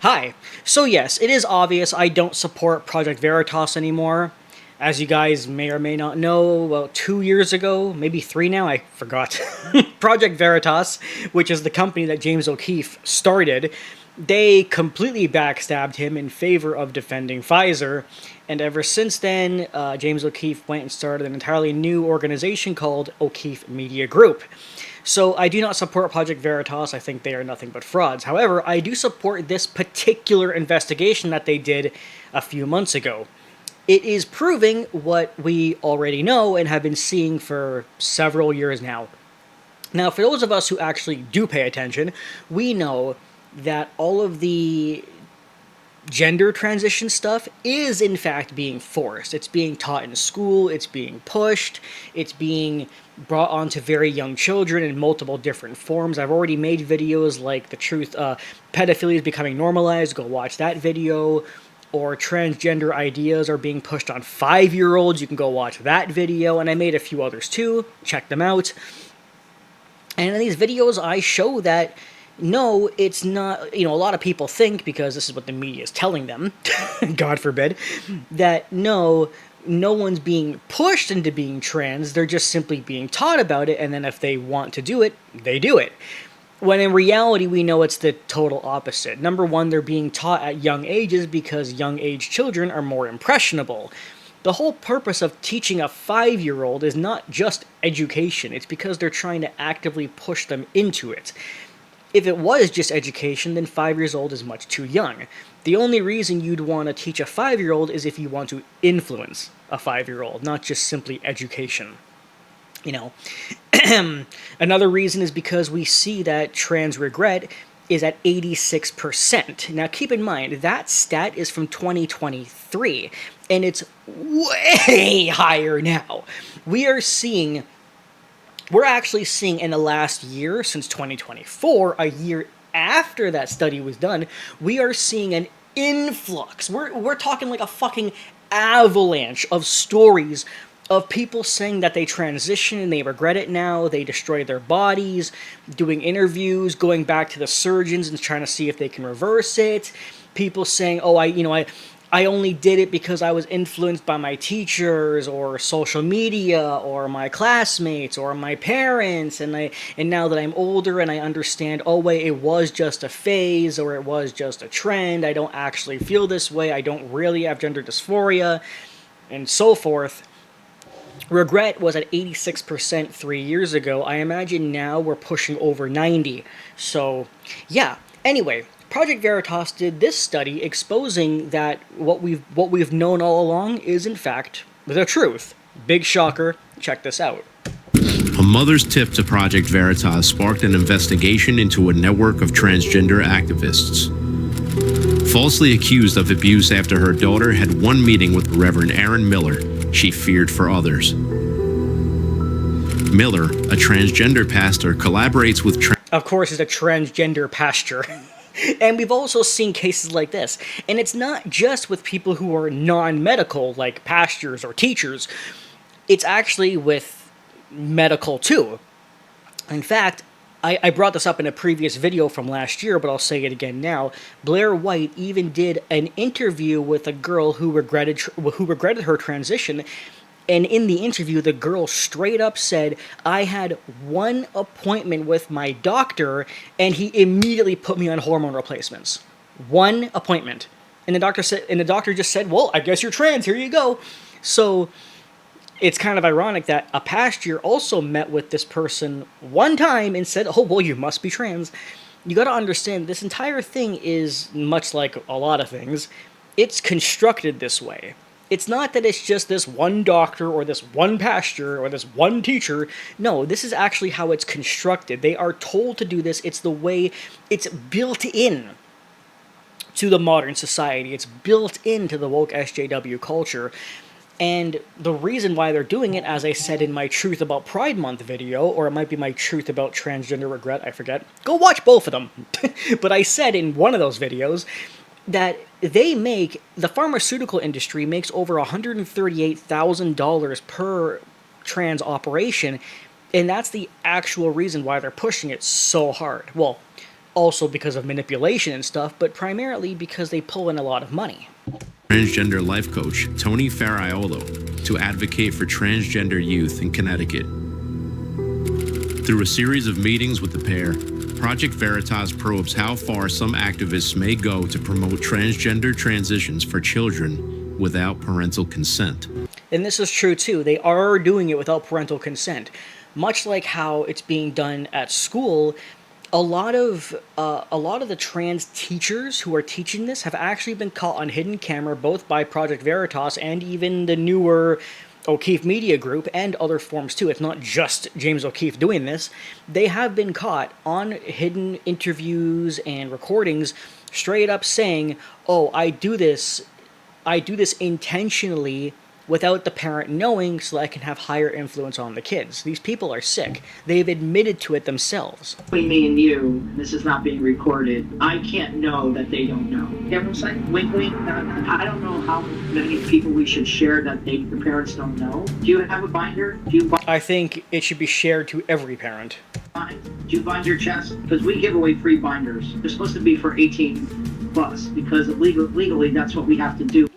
Hi. So yes, it is obvious I don't support Project Veritas anymore. As you guys may or may not know, about 2 years ago, maybe three now, I forgot, Project Veritas, which is the company that James O'Keefe started, they completely backstabbed him in favor of defending Pfizer. And ever since then, James O'Keefe went and started an entirely new organization called O'Keefe Media Group. So I do not support Project Veritas. I think they are nothing but frauds. However, I do support this particular investigation that they did a few months ago. It is proving what we already know and have been seeing for several years now. Now, for those of us who actually do pay attention, we know that all of the gender transition stuff is in fact being forced. It's being taught in school, it's being pushed, it's being brought onto very young children in multiple different forms. I've already made videos like pedophilia is becoming normalized, go watch that video, or transgender ideas are being pushed on 5-year-olds, you can go watch that video, and I made a few others too, check them out. And in these videos I show that no, it's not, a lot of people think, because this is what the media is telling them, God forbid, that no one's being pushed into being trans, they're just simply being taught about it, and then if they want to do it, they do it. When in reality, we know it's the total opposite. Number one, they're being taught at young ages because young age children are more impressionable. The whole purpose of teaching a 5-year-old is not just education, it's because they're trying to actively push them into it. If it was just education, then 5 years old is much too young. The only reason you'd want to teach a 5-year-old is if you want to influence a 5-year-old, not just simply education. Another reason is because we see that trans regret is at 86%. Now keep in mind, that stat is from 2023, and it's way higher now. We're actually seeing in the last year, since 2024, a year after that study was done, we are seeing an influx. We're talking like a fucking avalanche of stories of people saying that they transition and they regret it now, they destroy their bodies, doing interviews, going back to the surgeons and trying to see if they can reverse it. People saying, I only did it because I was influenced by my teachers or social media or my classmates or my parents, and now that I'm older and I understand, oh wait, it was just a phase or it was just a trend, I don't actually feel this way, I don't really have gender dysphoria, and so forth. Regret was at 86% 3 years ago. I imagine now we're pushing over 90. So, yeah. Anyway, Project Veritas did this study exposing that what we've known all along is in fact the truth. Big shocker. Check this out. A mother's tip to Project Veritas sparked an investigation into a network of transgender activists. Falsely accused of abuse after her daughter had one meeting with Reverend Aaron Miller, she feared for others. Miller, a transgender pastor, collaborates with of course, it's a transgender pastor. And we've also seen cases like this. And it's not just with people who are non-medical, like pastors or teachers. It's actually with medical, too. In fact, I brought this up in a previous video from last year, but I'll say it again now. Blair White even did an interview with a girl who regretted her transition, and in the interview, the girl straight up said, I had one appointment with my doctor, and he immediately put me on hormone replacements. One appointment. And the doctor just said, well, I guess you're trans, here you go. So it's kind of ironic that a pastor also met with this person one time and said, oh, well, you must be trans. You gotta understand, this entire thing is, much like a lot of things, it's constructed this way. It's not that it's just this one doctor or this one pastor or this one teacher. No, this is actually how it's constructed. They are told to do this. It's the way it's built in to the modern society. It's built into the woke SJW culture. And the reason why they're doing it, as I said in my Truth About Pride Month video, or it might be my Truth About Transgender Regret, I forget. Go watch both of them. But I said in one of those videos that the pharmaceutical industry makes over $138,000 per trans operation, and that's the actual reason why they're pushing it so hard. Well, Also because of manipulation and stuff, but primarily because they pull in a lot of money. Transgender life coach Tony Ferraiolo to advocate for transgender youth in Connecticut. Through a series of meetings with the pair, Project Veritas probes how far some activists may go to promote transgender transitions for children without parental consent. And this is true too. They are doing it without parental consent. Much like how it's being done at school, a lot of the trans teachers who are teaching this have actually been caught on hidden camera, both by Project Veritas and even the newer O'Keefe Media Group and other forms too. It's not just James O'Keefe doing this. They have been caught on hidden interviews and recordings, straight up saying, "Oh, I do this intentionally without the parent knowing so that I can have higher influence on the kids." These people are sick. They've admitted to it themselves. Between me and you, this is not being recorded. I can't know that they don't know. You know what I'm saying? Wink, wink. I don't know how many people we should share that the parents don't know. Do you have a binder? I think it should be shared to every parent. Do you bind your chest? Because we give away free binders. They're supposed to be for 18 plus, because legally that's what we have to do.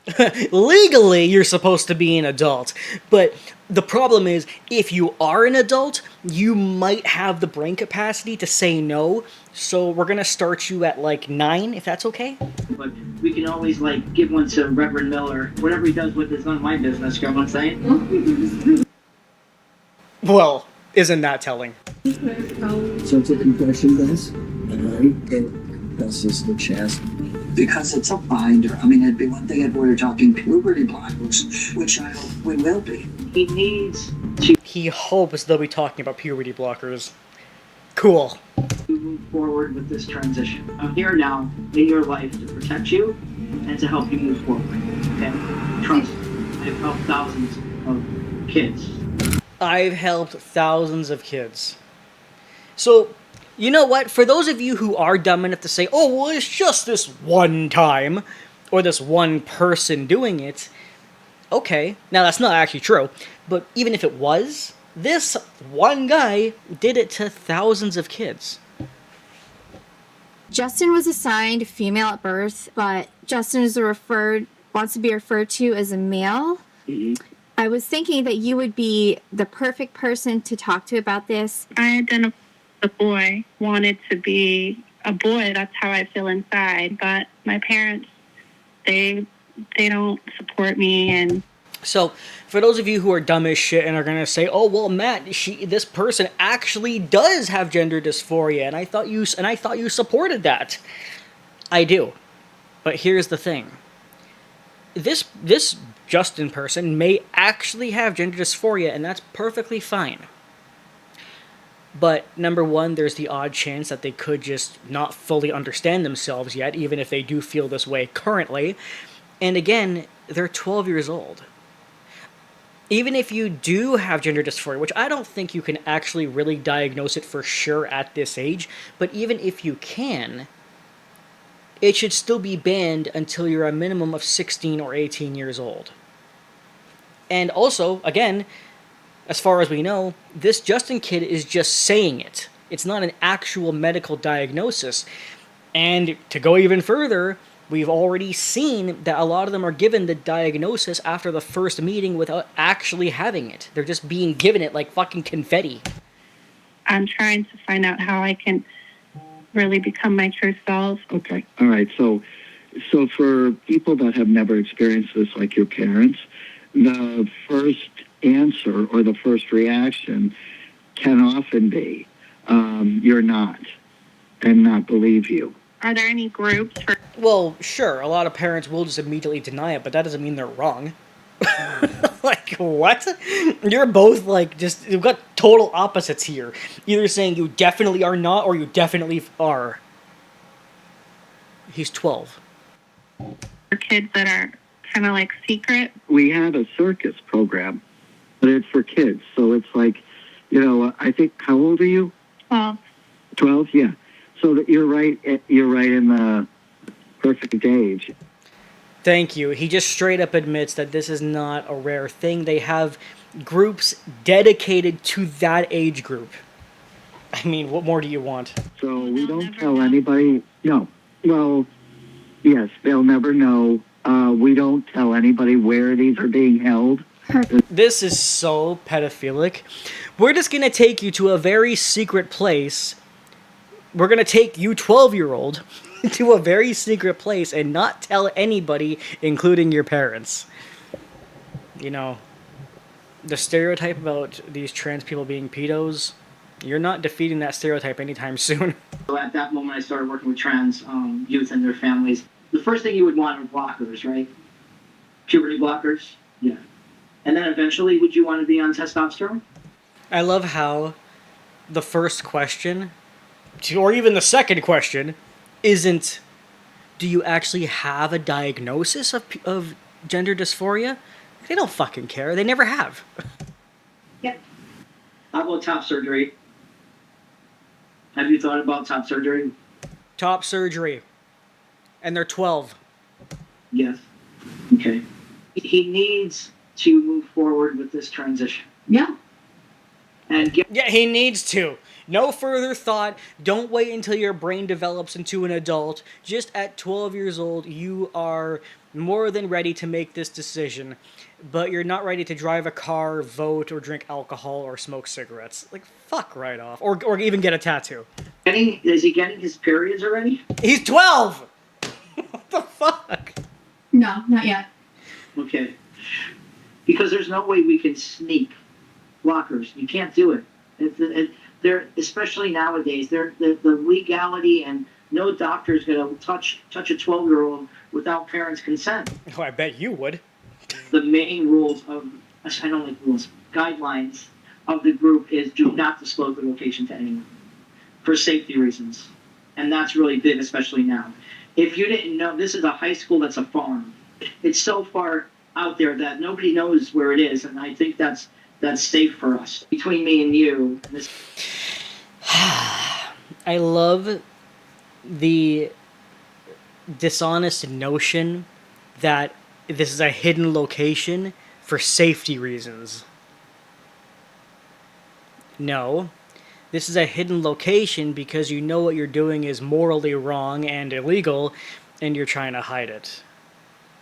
Legally, you're supposed to be an adult. But the problem is, if you are an adult, you might have the brain capacity to say no. So we're going to start you at like 9, if that's okay? But we can always like give one to Reverend Miller. Whatever he does with it is none of my business, you know what I'm saying? Well, isn't that telling? So it's a confession, guys? Alright, it confesses the chest. Because it's a binder. I mean, it'd be one thing if we were talking puberty blockers, which I hope we will be. He needs to He hopes they'll be talking about puberty blockers. Cool. move forward with this transition. I'm here now in your life to protect you and to help you move forward. Okay? Trust me. I've helped thousands of kids. I've helped thousands of kids. So, you know what? For those of you who are dumb enough to say, "Oh, well, it's just this one time," or this one person doing it, okay. Now, that's not actually true. But even if it was, this one guy did it to thousands of kids. Justin was assigned female at birth, but Justin wants to be referred to as a male. Mm-hmm. I was thinking that you would be the perfect person to talk to about this. I identify as a boy, wanted to be a boy. That's how I feel inside. But my parents, they don't support me. And So, for those of you who are dumb as shit and are gonna say, "Oh, well, Matt, this person actually does have gender dysphoria, and I thought you supported that." I do, but here's the thing: this Justin person may actually have gender dysphoria, and that's perfectly fine. But number one, there's the odd chance that they could just not fully understand themselves yet, even if they do feel this way currently. And again, they're 12 years old. Even if you do have gender dysphoria, which I don't think you can actually really diagnose it for sure at this age, but even if you can, it should still be banned until you're a minimum of 16 or 18 years old. And also, again, as far as we know, this Justin kid is just saying it. It's not an actual medical diagnosis. And to go even further, we've already seen that a lot of them are given the diagnosis after the first meeting without actually having it. They're just being given it like fucking confetti. I'm trying to find out how I can really become my true self. Okay. All right. So for people that have never experienced this, like your parents, the first answer or the first reaction can often be, "You're not," and not believe you. Are there any groups for Well, sure, a lot of parents will just immediately deny it, but that doesn't mean they're wrong. Like, what? You're both, like, you've got total opposites here. Either saying you definitely are not, or you definitely are. He's 12. kids that are kind of like secret? We have a circus program, but it's for kids. So it's like, I think, how old are you? 12. 12? Yeah. So that you're right in the perfect age. Thank you. He just straight up admits that this is not a rare thing. They have groups dedicated to that age group. I mean, what more do you want? So we They'll don't never tell know. anybody. No. Well, yes, they'll never know. We don't tell anybody where these are being held. This is so pedophilic. We're just gonna take you to a very secret place. We're gonna take you, 12-year-old, to a very secret place and not tell anybody, including your parents. You know, the stereotype about these trans people being pedos, you're not defeating that stereotype anytime soon. So at that moment, I started working with trans youth and their families. The first thing you would want are blockers, right? Puberty blockers. Yeah. And then eventually, would you want to be on testosterone? I love how the first question, or even the second question, isn't, do you actually have a diagnosis of gender dysphoria? They don't fucking care. They never have. Yeah. How about top surgery? Have you thought about top surgery? Top surgery. And they're 12. Yes. Okay. He needs to move forward with this transition. Yeah. And get Yeah, he needs to. No further thought. Don't wait until your brain develops into an adult. Just at 12 years old, you are more than ready to make this decision. But you're not ready to drive a car, vote, or drink alcohol, or smoke cigarettes. Like, fuck right off. Or even get a tattoo. is he getting his periods already? He's 12! What the fuck? No, not yet. Okay. Because there's no way we can sneak blockers. You can't do it. They're, especially nowadays, the legality, and no doctor is going to touch a 12-year-old without parents' consent. Oh, I bet you would. The main rules of, I don't like rules, guidelines of the group is do not disclose the location to anyone for safety reasons. And that's really big, especially now. If you didn't know, this is a high school that's a farm. It's so far out there that nobody knows where it is, and I think that's safe for us. Between me and you, this. I love the dishonest notion that this is a hidden location for safety reasons. No. This is a hidden location because you know what you're doing is morally wrong and illegal, and you're trying to hide it.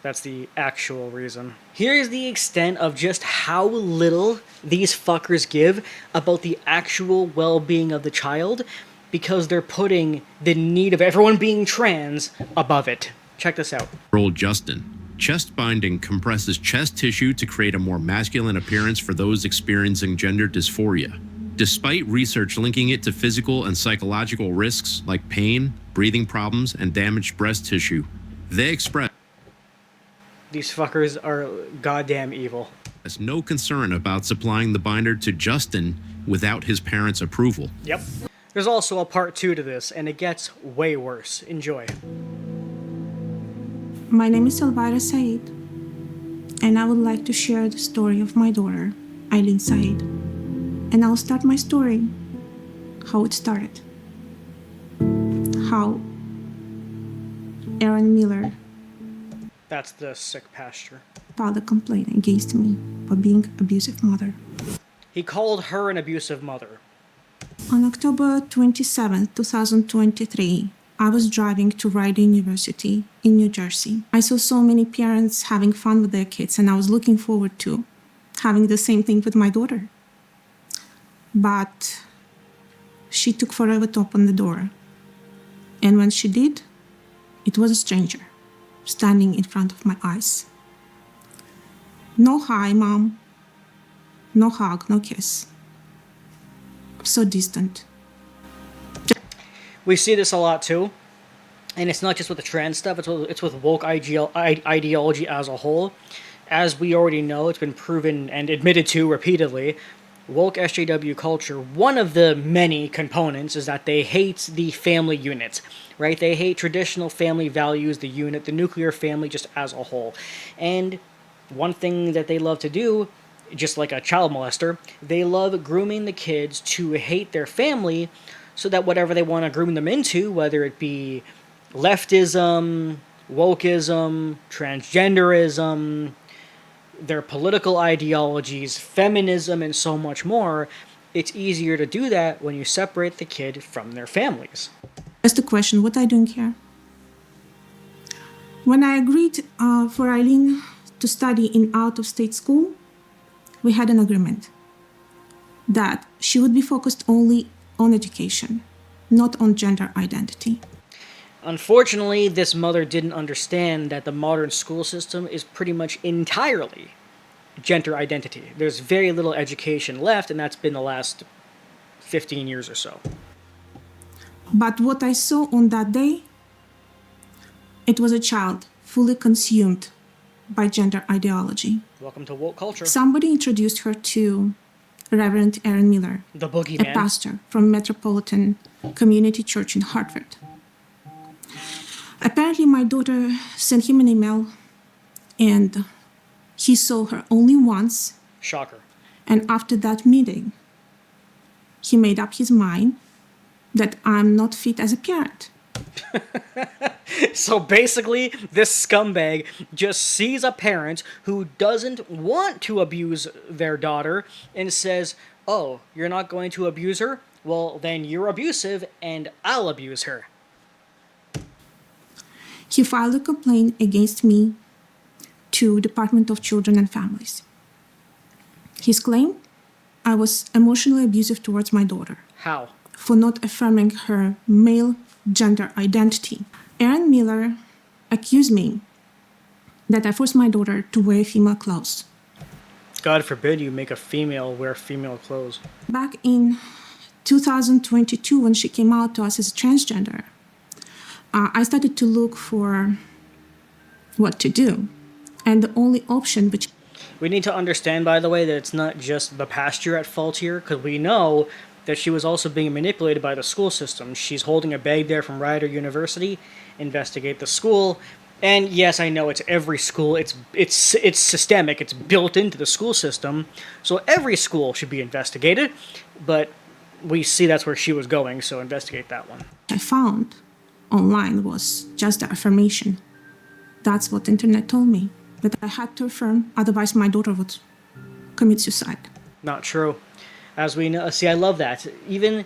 That's the actual reason. Here's the extent of just how little these fuckers give about the actual well-being of the child, because they're putting the need of everyone being trans above it. Check this out. Old Justin. Chest binding compresses chest tissue to create a more masculine appearance for those experiencing gender dysphoria. Despite research linking it to physical and psychological risks like pain, breathing problems, and damaged breast tissue, they express These fuckers are goddamn evil. no concern about supplying the binder to Justin without his parents' approval. Yep. There's also a part 2 to this, and it gets way worse. Enjoy. My name is Elvira Said, and I would like to share the story of my daughter, Eileen Said. And I'll start my story, how it started. How Aaron Miller That's the sick pasture. filed a complaint against me for being abusive mother. He called her an abusive mother. On October 27, 2023, I was driving to Rider University in New Jersey. I saw so many parents having fun with their kids, and I was looking forward to having the same thing with my daughter. But she took forever to open the door. And when she did, it was a stranger standing in front of my eyes. No hi, Mom. No hug, no kiss. So distant. We see this a lot too, and it's not just with the trans stuff, it's with woke ideology as a whole. As we already know, it's been proven and admitted to repeatedly, woke SJW culture, one of the many components is that they hate the family unit, right? They hate traditional family values, the unit, the nuclear family just as a whole. And one thing that they love to do, just like a child molester, they love grooming the kids to hate their family so that whatever they want to groom them into, whether it be leftism, wokeism, transgenderism, their political ideologies, feminism, and so much more, it's easier to do that when you separate the kid from their families. That's the question, what are you doing here? When I agreed for Eileen to study in out-of-state school, we had an agreement that she would be focused only on education, not on gender identity. Unfortunately, this mother didn't understand that the modern school system is pretty much entirely gender identity. There's very little education left, and that's been the last 15 years or so. But what I saw on that day, it was a child fully consumed by gender ideology. Welcome to woke culture. Somebody introduced her to Reverend Aaron Miller, The a boogeyman. pastor from Metropolitan Community Church in Hartford. Apparently, my daughter sent him an email, and he saw her only once. Shocker. And after that meeting, he made up his mind that I'm not fit as a parent. So basically, this scumbag just sees a parent who doesn't want to abuse their daughter and says, "Oh, you're not going to abuse her? Well, then you're abusive and I'll abuse her." He filed a complaint against me to Department of Children and Families. His claim, I was emotionally abusive towards my daughter How? for not affirming her male gender identity. Aaron Miller accused me that I forced my daughter to wear female clothes. God forbid you make a female wear female clothes. Back in 2022, when she came out to us as a transgender, I started to look for what to do. And the only option which We need to understand, by the way, that it's not just the pastor at fault here, because we know that she was also being manipulated by the school system. She's holding a bag there from Rider University. Investigate the school. And yes, I know it's every school. It's systemic. It's built into the school system. So every school should be investigated. But we see that's where she was going, so investigate that one. I found online was just the affirmation. That's what the internet told me, that I had to affirm, otherwise my daughter would commit suicide. Not true. As we know, see, I love that. Even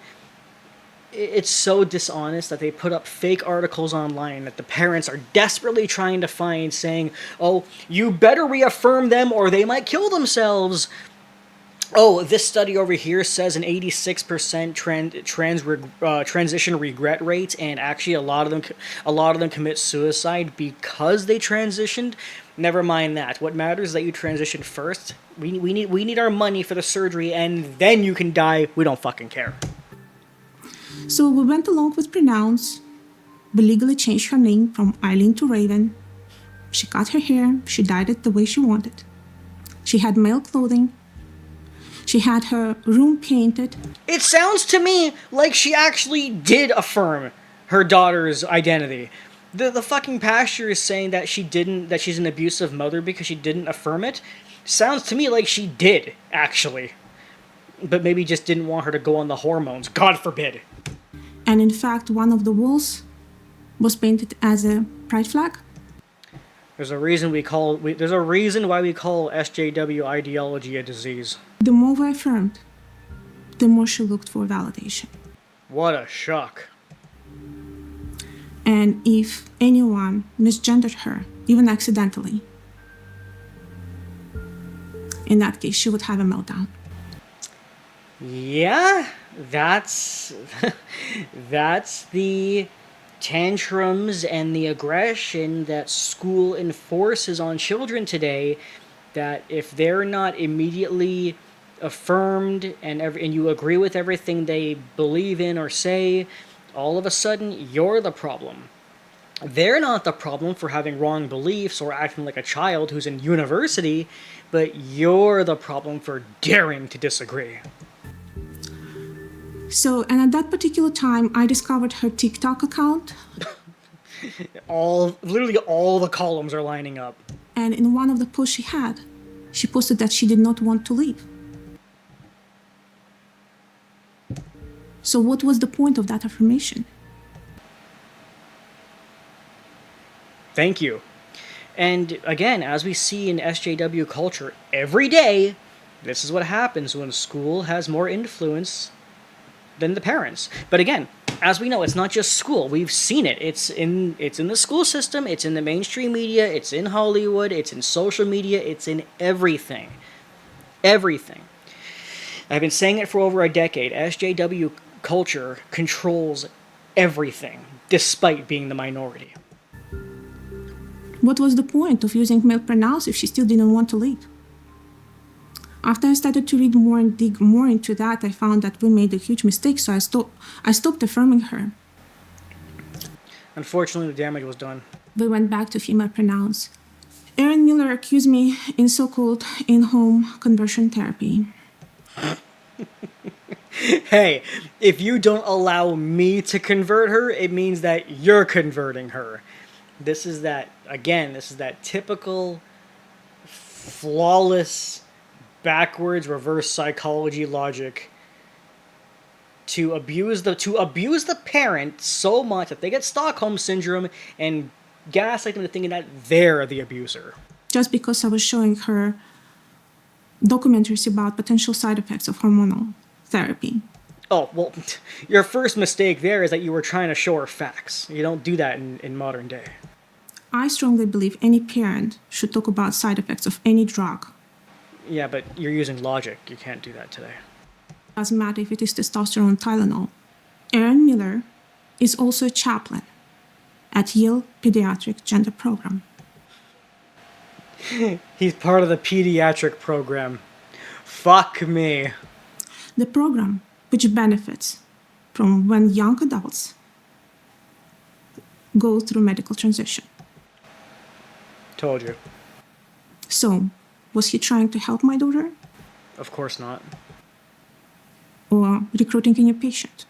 it's so dishonest that they put up fake articles online that the parents are desperately trying to find, saying, "Oh, you better reaffirm them or they might kill themselves." Oh, this study over here says an 86% transition regret rate, and actually a lot of them commit suicide because they transitioned. Never mind that. What matters is that you transition first. We need our money for the surgery, and then you can die. We don't fucking care. So we went along with pronouns. We legally changed her name from Eileen to Raven. She cut her hair. She dyed it the way she wanted. She had male clothing. She had her room painted. It sounds to me like she actually did affirm her daughter's identity. The fucking pastor is saying that she's an abusive mother because she didn't affirm it. Sounds to me like she did, actually. But maybe just didn't want her to go on the hormones. God forbid. And in fact, one of the walls was painted as a pride flag. There's a reason why we call SJW ideology a disease. The more we affirmed, the more she looked for validation. What a shock. And if anyone misgendered her, even accidentally, in that case, she would have a meltdown. Yeah, that's the tantrums and the aggression that school enforces on children today, that if they're not immediately affirmed and you agree with everything they believe in or say, all of a sudden you're the problem. They're not the problem for having wrong beliefs or acting like a child who's in university, but you're the problem for daring to disagree. So, and at that particular time, I discovered her TikTok account. Literally all the columns are lining up. And in one of the posts she posted that she did not want to leave. So what was the point of that affirmation? Thank you. And again, as we see in SJW culture every day, This is what happens when school has more influence than the parents. But again, as we know, it's not just school. We've seen it. It's in the school system, it's in the mainstream media, it's in Hollywood, it's in social media, it's in everything. Everything. I've been saying it for over a decade. SJW culture controls everything, despite being the minority. What was the point of using male pronouns if she still didn't want to leave? After I started to read more and dig more into that, I found that we made a huge mistake, so I stopped affirming her. Unfortunately, the damage was done. We went back to female pronouns. Erin Miller accused me in so-called in-home conversion therapy. Hey, if you don't allow me to convert her, it means that you're converting her. This is that typical, flawless, backwards, reverse psychology logic to abuse the parent so much that they get Stockholm syndrome and gaslight them into thinking that they're the abuser. Just because I was showing her documentaries about potential side effects of hormonal therapy. Oh, well, your first mistake there is that you were trying to show her facts. You don't do that in modern day. I strongly believe any parent should talk about side effects of any drug. Yeah, but you're using logic. You can't do that today. Doesn't matter if it is testosterone, Tylenol. Erin Miller is also a chaplain at Yale Pediatric Gender Program. He's part of the pediatric program. Fuck me. The program, which benefits from when young adults go through medical transition. Told you. So, was he trying to help my daughter? Of course not. Or recruiting a new patient?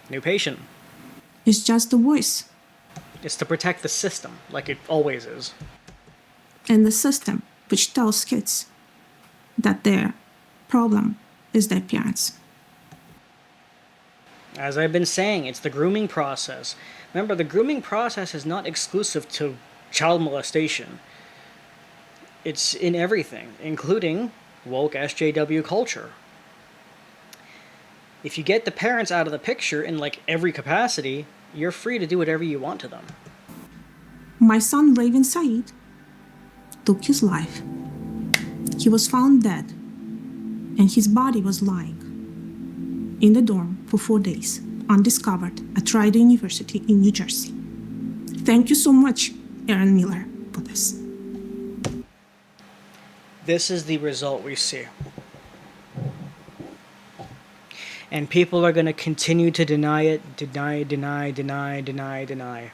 New patient. It's just the voice. It's to protect the system, like it always is. And the system which tells kids that their problem is their parents. As I've been saying, it's the grooming process. Remember, the grooming process is not exclusive to child molestation. It's in everything, including woke SJW culture. If you get the parents out of the picture in like every capacity, you're free to do whatever you want to them. My son Raven Saeed took his life. He was found dead, and his body was lying in the dorm for 4 days, undiscovered, at Rider University in New Jersey. Thank you so much, Erin Miller, for this. This is the result we see. And people are going to continue to deny it, deny.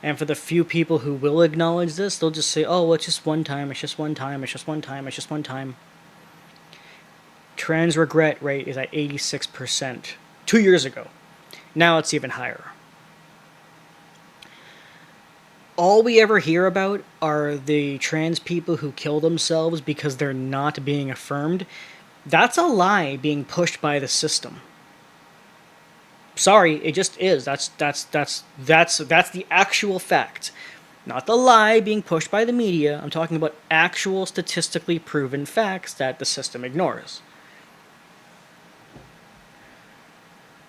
And for the few people who will acknowledge this, they'll just say, oh, well, it's just one time, it's just one time, it's just one time, it's just one time. Trans regret rate is at 86% 2 years ago. Now it's even higher. All we ever hear about are the trans people who kill themselves because they're not being affirmed. That's a lie being pushed by the system. Sorry, it just is. That's the actual fact. Not the lie being pushed by the media. I'm talking about actual statistically proven facts that the system ignores.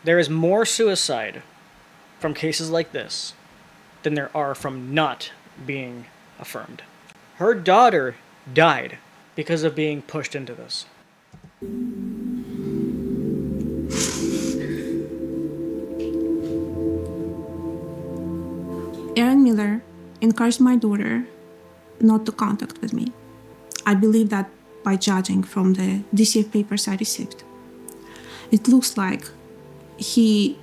There is more suicide from cases like this than there are from not being affirmed. Her daughter died because of being pushed into this. Erin Miller encouraged my daughter not to contact with me. I believe that by judging from the DCF papers I received. It looks like he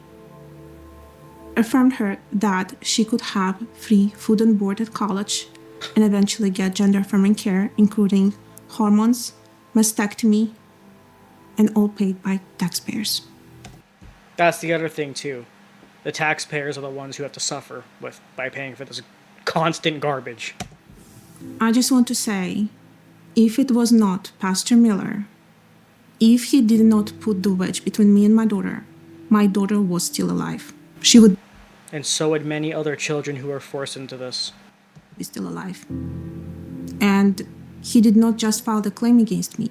affirmed her that she could have free food and board at college and eventually get gender-affirming care, including hormones, mastectomy, and all paid by taxpayers. That's the other thing, too. The taxpayers are the ones who have to suffer by paying for this constant garbage. I just want to say, if it was not Pastor Miller, if he did not put the wedge between me and my daughter was still alive. She would And so would many other children who are forced into this. be still alive. And he did not just file the claim against me.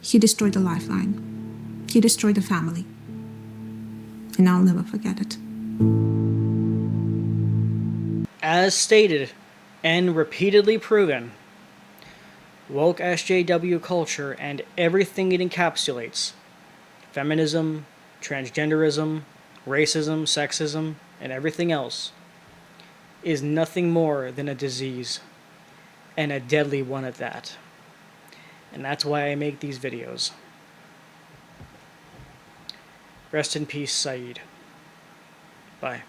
He destroyed the lifeline. He destroyed the family. And I'll never forget it. As stated and repeatedly proven, woke SJW culture and everything it encapsulates, feminism, transgenderism, racism, sexism, and everything else, is nothing more than a disease, and a deadly one at that. And that's why I make these videos. Rest in peace, Saeed. Bye.